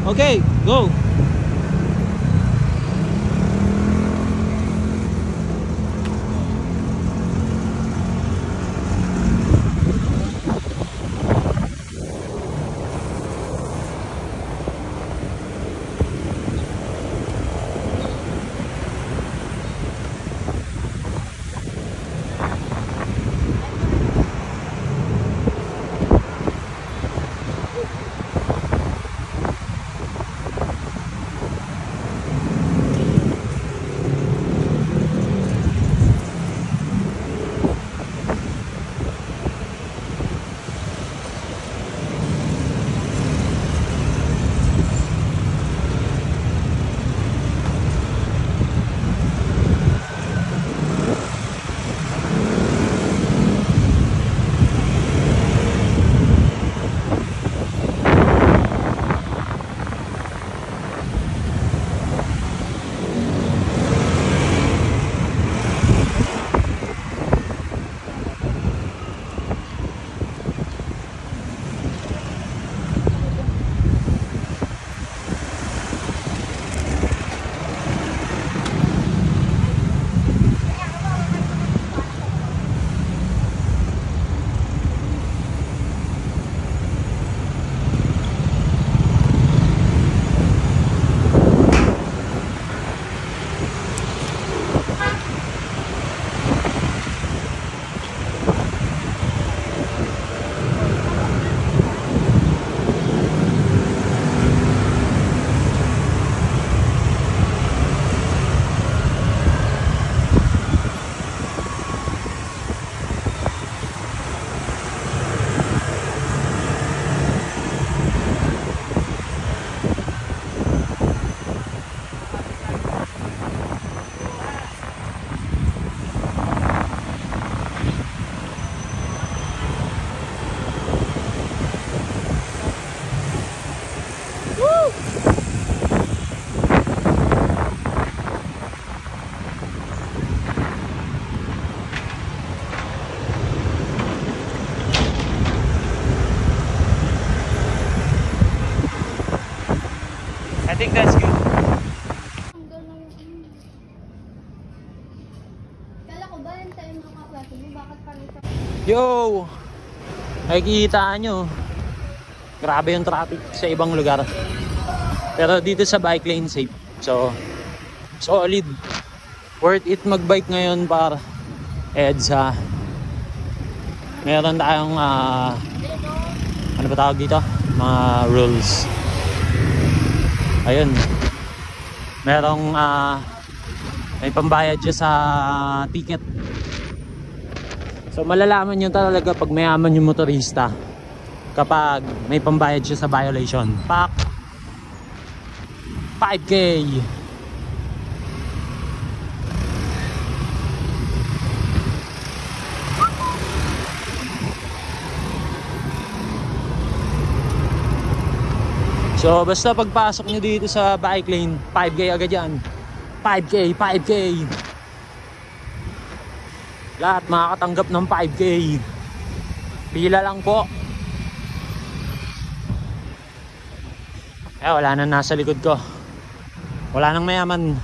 Okay, go! I think that's good. Kala ko ba yung tayo mga kaklase mo? Bakit parang Yo! Nakikita nyo. Grabe yung traffic sa ibang lugar. Pero dito sa bike lane safe. So, solid. Worth it magbike ngayon para EDSA. Meron tayong ano ba tawag dito? Mga rules. Ayun. Merong may pambayad siya sa ticket. So malalaman nyo talaga pag mayaman yung motorista kapag may pambayad siya sa violation. Pak 5K. So basta pagpasok nyo dito sa bike lane, 5K agad yan. 5K, 5K. Lahat makakatanggap ng 5K. Pila lang po. Wala nang nasa likod ko. Wala nang mayaman.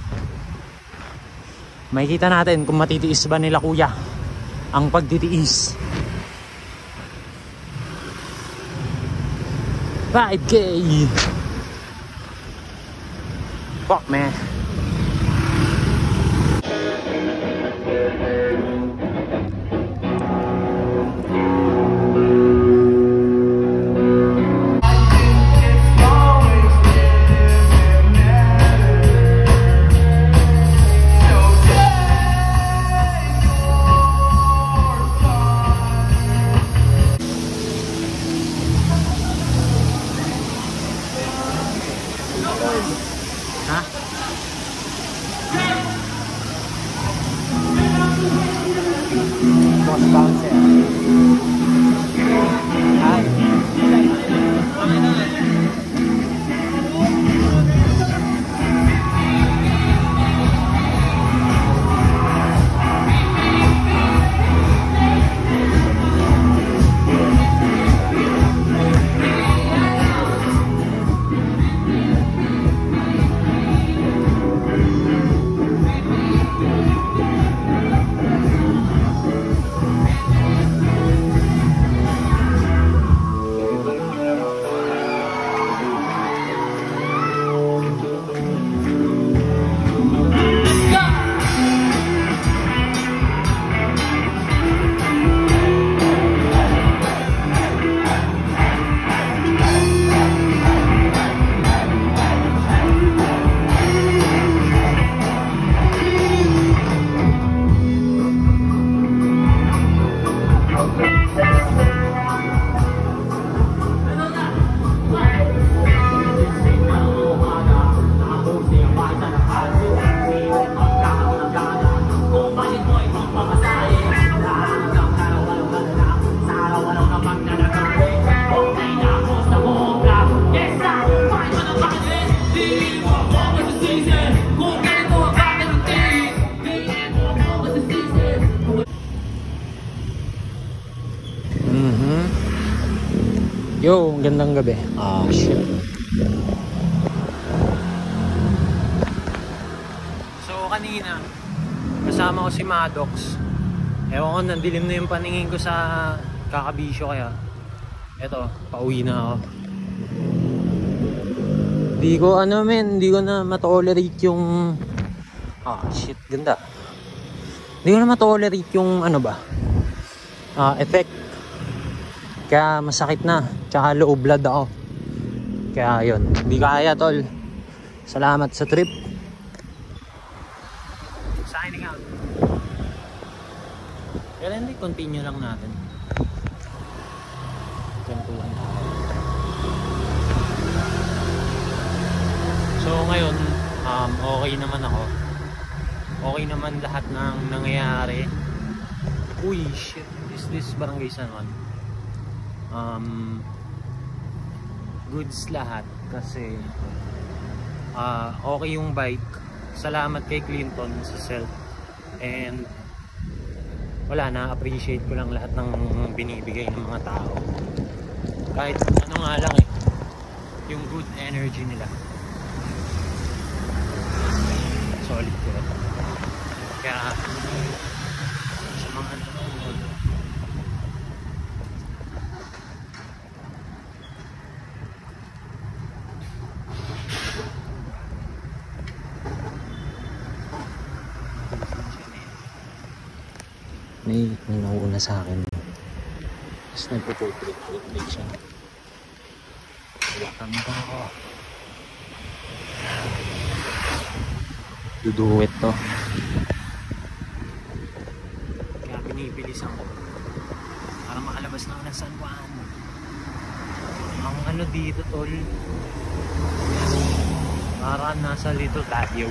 Makikita natin kung matitiis ba nila kuya ang pagtitiis. 5K. Fuck man. Ha? Yo, gandang gabi. Ah, shit. So, kanina, kasama ko si Maddox. Ewan ko, nandilim na yung paningin ko sa kakabisyo kaya. Eto, pauwi na ako. Di ko na matolerate yung... Ah, shit, ganda. Di ko na matolerate yung effect. Kaya masakit na. Tsaka low blood ako. Kaya yun. Hindi kaya, tol. Salamat sa trip. Signing out. Pero hindi, continue lang natin. Kwentuhan tayo. So ngayon, okay naman ako. Okay naman lahat ng nangyayari. Uy, shit. Is this Barangay San Juan? Goods lahat kasi okay yung bike. Salamat kay Clinton sa self. And wala na, appreciate ko lang lahat ng binibigay ng mga tao. Kahit ano nga lang yung good energy nila. Solid ko ito. Kaya sa mga nanonood, may nauna sa akin. Tapos nagpo-portrait siya. Wakan ba ako? Duduwet to. Kaya binibilis ako para makalabas na ako ng San Juan. Ang dito, tol, para nasa Little Baguio.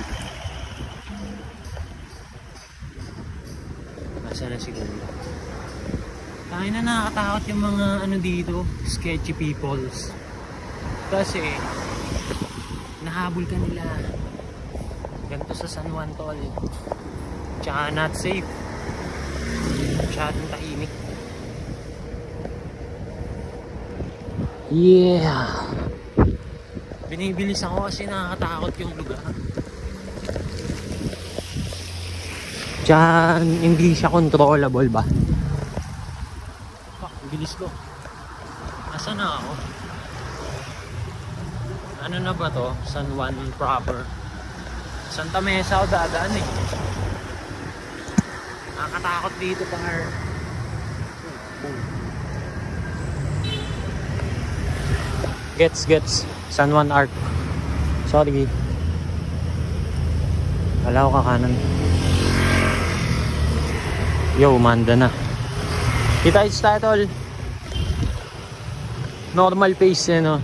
Nasa na siguro. Tayo na, nakakatakot yung mga dito, sketchy peoples. Kasi nahabol ka nila. Ganito sa San Juan, tol. Tsaka not safe. Masyadong tahimik. Yeah. Binibilis ako kasi nakakatakot yung lugar. Tsaka hindi siya controllable ba? Fuck, bilis ko. Asa na ako? Ano na ba to? San Juan proper. Santa Mesa ako dadaan eh. Nakakatakot dito par. Gets. San Juan Arc. Sorry. Wala ko kakanan. Yo, manda na. Kita-its tayo, tol. Normal pace eh, no?